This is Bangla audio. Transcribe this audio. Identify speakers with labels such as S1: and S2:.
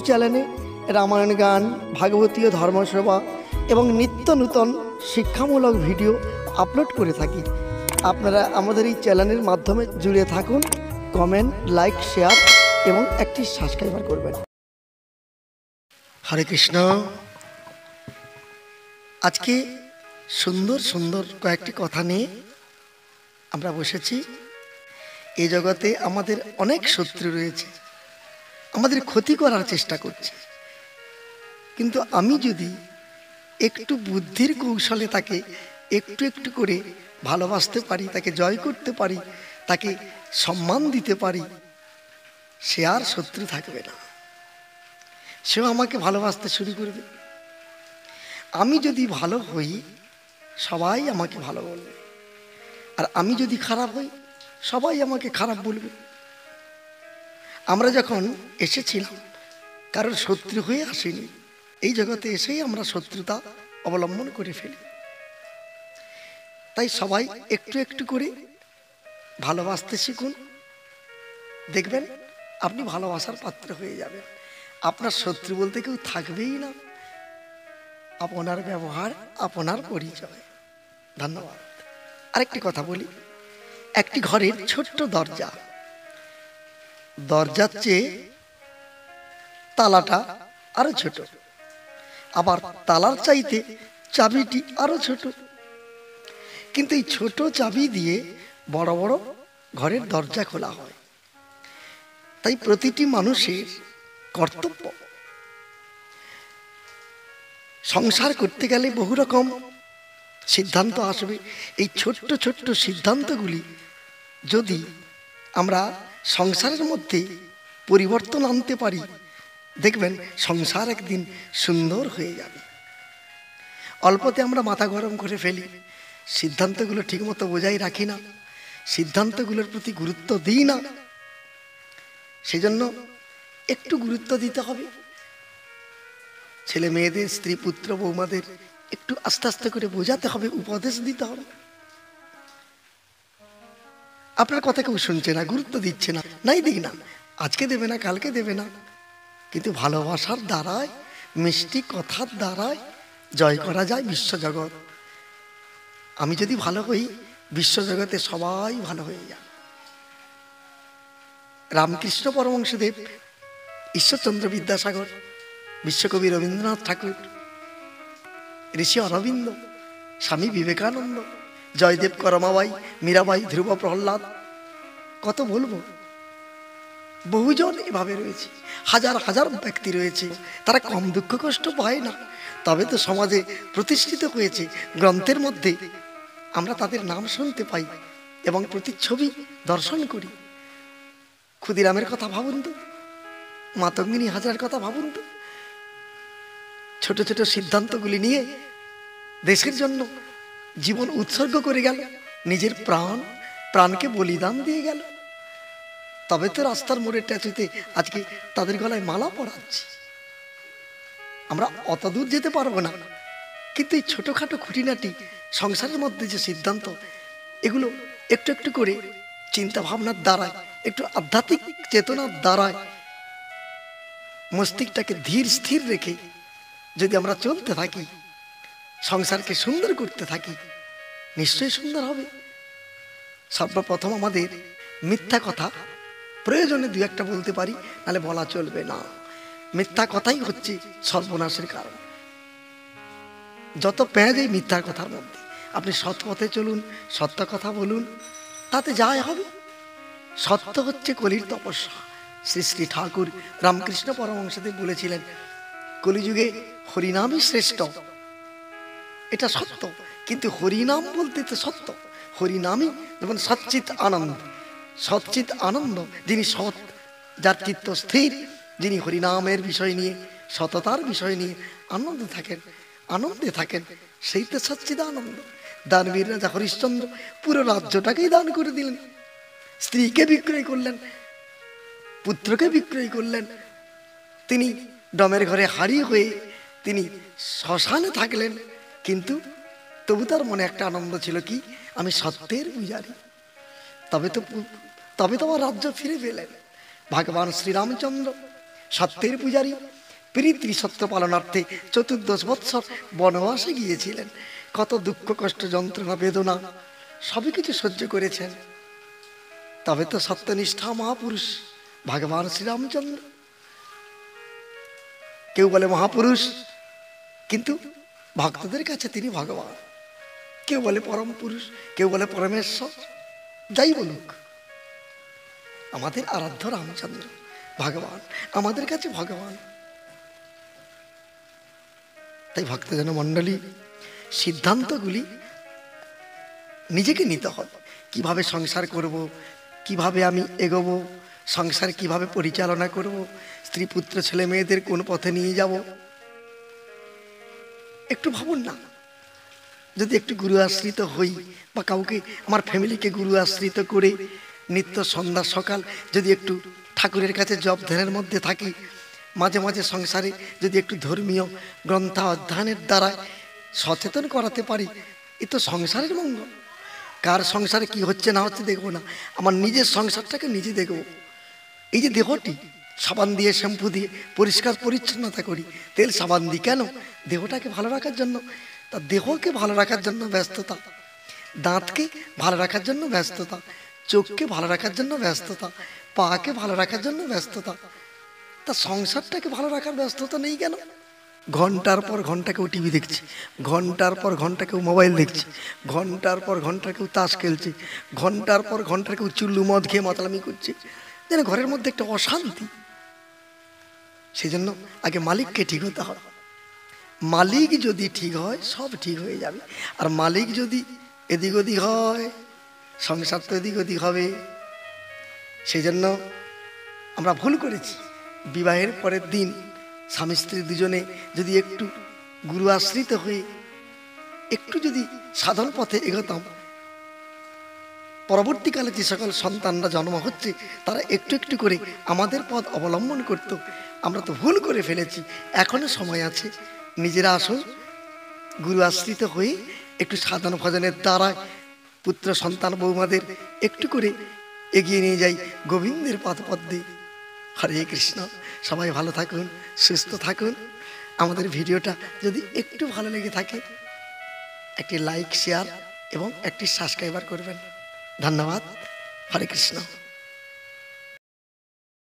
S1: চ্যানেলে রামায়ণ গান, ভাগবতীয় ধর্মসভা এবং নিত্য নূতন শিক্ষামূলক ভিডিও আপলোড করে থাকি। আপনারা আমাদের এই চ্যানেলের মাধ্যমে জুড়ে থাকুন, কমেন্ট, লাইক, শেয়ার এবং একটি সাবস্ক্রাইবার করবেন। হরে কৃষ্ণ। আজকে সুন্দর সুন্দর কয়েকটি কথা নিয়ে আমরা বসেছি। এই জগতে আমাদের অনেক শত্রু রয়েছে, আমাদের ক্ষতি করার চেষ্টা করছে, কিন্তু আমি যদি একটু বুদ্ধির কৌশলে তাকে একটু একটু করে ভালোবাসতে পারি, তাকে জয় করতে পারি, তাকে সম্মান দিতে পারি, সে আর শত্রু থাকবে না, সেও আমাকে ভালোবাসতে শুরু করবে। আমি যদি ভালো হই, সবাই আমাকে ভালো বলবে, আর আমি যদি খারাপ হই, সবাই আমাকে খারাপ বলবে। আমরা যখন এসেছিলাম কারোর শত্রু হয়ে আসিনি, এই জগতে এসেই আমরা শত্রুতা অবলম্বন করে ফেলি। তাই সবাই একটু একটু করে ভালোবাসতে শিখুন, দেখবেন আপনি ভালোবাসার পাত্র হয়ে যাবেন। আপনার শত্রু বলতে কেউ থাকবেই না। আপনার ব্যবহার, আপনার পরিচয়। ধন্যবাদ। আরেকটি কথা বলি, একটি ঘরের ছোট্ট দরজা, দরজার চেয়ে তালাটা আরো ছোট, আবার তালার চাইতে চাবিটি আরো ছোট, কিন্তু এই ছোট চাবি দিয়ে বড় বড় ঘরের দরজা খোলা হয়। তাই প্রতিটি মানুষের কর্তব্য, সংসার করতে গেলে বহু রকম সিদ্ধান্ত আসবে। এই ছোট্ট ছোট্ট সিদ্ধান্তগুলি যদি আমরা সংসারের মধ্যে পরিবর্তন আনতে পারি, দেখবেন সংসার একদিন সুন্দর হয়ে যাবে। অল্পতে আমরা মাথা গরম করে ফেলি, সিদ্ধান্তগুলো ঠিকমতো বোঝাই রাখি না, সিদ্ধান্তগুলোর প্রতি গুরুত্ব দিই না। সেজন্য একটু গুরুত্ব দিতে হবে। ছেলে মেয়েদের, স্ত্রী পুত্র বৌমাদের একটু আস্তে আস্তে করে বোঝাতে হবে, উপদেশ দিতে হবে। আপনার কথা কেউ শুনছে না, গুরুত্ব দিচ্ছে না, নাই দিই না, আজকে দেবে না, কালকে দেবে না, কিন্তু ভালোবাসার দ্বারায়, মিষ্টি কথার দ্বারায় জয় করা যায় বিশ্বজগৎ। আমি যদি ভালো হই, বিশ্বজগতে সবাই ভালো হয়ে যায়। রামকৃষ্ণ পরমহংসদেব, ঈশ্বরচন্দ্র বিদ্যাসাগর, বিশ্বকবি রবীন্দ্রনাথ ঠাকুর, ঋষি অরবিন্দ, স্বামী বিবেকানন্দ, জয়দেব করমাবাই, মীরাবাই, ধ্রুব প্রহ্লাদ, কত বলবো, বহুজন এভাবে রয়েছে, হাজার হাজার ব্যক্তি রয়েছে। তারা কম দুঃখ কষ্ট পায় না, তবে তো সমাজে প্রতিষ্ঠিত হয়েছে। গ্রন্থের মধ্যে আমরা তাদের নাম শুনতে পাই এবং প্রতিচ্ছবি দর্শন করি। ক্ষুদিরামের কথা ভাবুন তো, মাতঙ্গিনী হাজরার কথা ভাবুন তো। ছোট ছোট সিদ্ধান্তগুলি নিয়ে দেশের জন্য জীবন উৎসর্গ করে গেল, নিজের প্রাণকে বলিদান দিয়ে গেল। তবে তো রাস্তার মোড়ের ট্যাচুতে আজকে তাদের গলায় মালা পরাচ্ছি। আমরা অত দূর যেতে পারবো না, কিন্তু এই ছোটখাটো খুঁটিনাটি সংসারের মধ্যে যে সিদ্ধান্ত, এগুলো একটু একটু করে চিন্তা ভাবনার দ্বারায়, একটু আধ্যাত্মিক চেতনার দ্বারায় মস্তিষ্কটাকে ধীর স্থির রেখে যদি আমরা চলতে থাকি, সংসারকে সুন্দর করতে থাকি, নিশ্চয়ই সুন্দর হবে। সর্বপ্রথম আমাদের মিথ্যা কথা প্রয়োজনে দু একটা বলতে পারি, নাহলে বলা চলবে না। মিথ্যা কথাই হচ্ছে সর্বনাশের কারণ। যত পেঁয়াজ এই মিথ্যার কথার মধ্যে। আপনি সৎ পথে চলুন, সত্য কথা বলুন, তাতে যাই হবে। সত্য হচ্ছে কলির তপস্যা। শ্রী শ্রী ঠাকুর রামকৃষ্ণ পরমহংসদেব বলেছিলেন, কলিযুগে হরিনামই শ্রেষ্ঠ। এটা সত্য, কিন্তু হরিনাম বলতে তো সত্য। হরিনামই যেমন সচ্চিত আনন্দ, সচ্চিত আনন্দ, যিনি সৎ, যার চিত্ত স্থির, যিনি হরিনামের বিষয় নিয়ে, সততার বিষয় নিয়ে আনন্দে থাকেন, সেই তো সচ্চিত আনন্দ। দানবীর রাজা হরিশ্চন্দ্র পুরো রাজ্যটাকেই দান করে দিলেন, স্ত্রীকে বিক্রয় করলেন, পুত্রকে বিক্রয় করলেন। তিনি ডমের ঘরে হারিয়ে হয়ে তিনি শ্মশানে থাকলেন, কিন্তু তবু তার মনে একটা আনন্দ ছিল, কি, আমি সত্যের পূজারী। তবে তো আমার রাজ্য ফিরে পেলেন। ভগবান শ্রীরামচন্দ্র সত্যের পূজারী, ত্রিসত্য পালনার্থে 14 বৎসর বনবাসে গিয়েছিলেন। কত দুঃখ কষ্ট যন্ত্রণা বেদনা সবই কিছু সহ্য করেছেন। তবে তো সত্যনিষ্ঠা মহাপুরুষ ভগবান শ্রীরামচন্দ্র। কেউ বলে মহাপুরুষ, কিন্তু ভক্তদের কাছে তিনি ভগবান। কেউ বলে পরম পুরুষ, কেউ বলে পরমেশ্বর। যাই বলুক, আমাদের আরাধ্য রামচন্দ্র ভগবান, আমাদের কাছে ভগবান। তাই ভক্তজন মণ্ডলী, সিদ্ধান্তগুলি নিজেকে নিতে হবে। কিভাবে সংসার করব, কিভাবে আমি এগোবো, সংসার কিভাবে পরিচালনা করব, স্ত্রী পুত্র ছেলে মেয়েদের কোন পথে নিয়ে যাব, একটু ভাবুন না। যদি একটু গুরু আশ্রিত হই, বা কাউকে আমার ফ্যামিলিকে গুরু আশ্রিত করে নিত্য সন্ধ্যা সকাল যদি একটু ঠাকুরের কাছে জপ ধ্যানের মধ্যে থাকি, মাঝে মাঝে সংসারে যদি একটু ধর্মীয় গ্রন্থ অধ্যয়নের দ্বারা সচেতন করাতে পারি, এ তো সংসারের মঙ্গল। কার সংসারে কি হচ্ছে না হচ্ছে দেখবো না, আমার নিজের সংসারটাকে নিজে দেখবো। এই যে দেহটি সাবান দিয়ে শ্যাম্পু দিয়ে পরিষ্কার পরিচ্ছন্নতা করি, তেল সাবান দিই কেন? দেহটাকে ভালো রাখার জন্য। তা দেহকে ভালো রাখার জন্য ব্যস্ততা, দাঁতকে ভালো রাখার জন্য ব্যস্ততা, চোখকে ভালো রাখার জন্য ব্যস্ততা, পাকে ভালো রাখার জন্য ব্যস্ততা। তা সংসারটাকে ভালো রাখার ব্যস্ততা নেই কেন? ঘন্টার পর ঘন্টা কেউ টিভি দেখছে, ঘন্টার পর ঘন্টা কেউ মোবাইল দেখছে, ঘন্টার পর ঘন্টা কেউ তাস খেলছে, ঘন্টার পর ঘন্টা কেউ চুল্লু মদ খেয়ে মাতলামি করছে, যেন ঘরের মধ্যে একটা অশান্তি। সেই জন্য আগে মালিককে ঠিক হতে হবে। মালিক যদি ঠিক হয় সব ঠিক হয়ে যাবে। আর মালিক যদি এদিক ওদিক হয়, সংসার তো এদিক ওদিক হবে। সেই জন্য আমরা ভুল করেছি। বিবাহের পরের দিন স্বামী স্ত্রী দুজনে যদি একটু গুরু আশ্রিত হয়ে একটু যদি সাধন পথে এগোতাম, পরবর্তীকালে যে সকল সন্তানরা জন্ম হচ্ছে তারা একটু একটু করে আমাদের পথ অবলম্বন করত। আমরা তো ভুল করে ফেলেছি। এখনো সময় আছে, নিজেরা আসুন, গুরু আশ্রিত হয়ে একটু সাধন ভজনের দ্বারা পুত্র সন্তান বৌমাদের একটু করে এগিয়ে নিয়ে যাই গোবিন্দের পথপদ্মে। হরে কৃষ্ণ। সবাই ভালো থাকুন, সুস্থ থাকুন। আমাদের ভিডিওটা যদি একটু ভালো লেগে থাকে একটি লাইক, শেয়ার এবং একটি সাবস্ক্রাইবার করবেন। ধন্যবাদ। হরে কৃষ্ণ।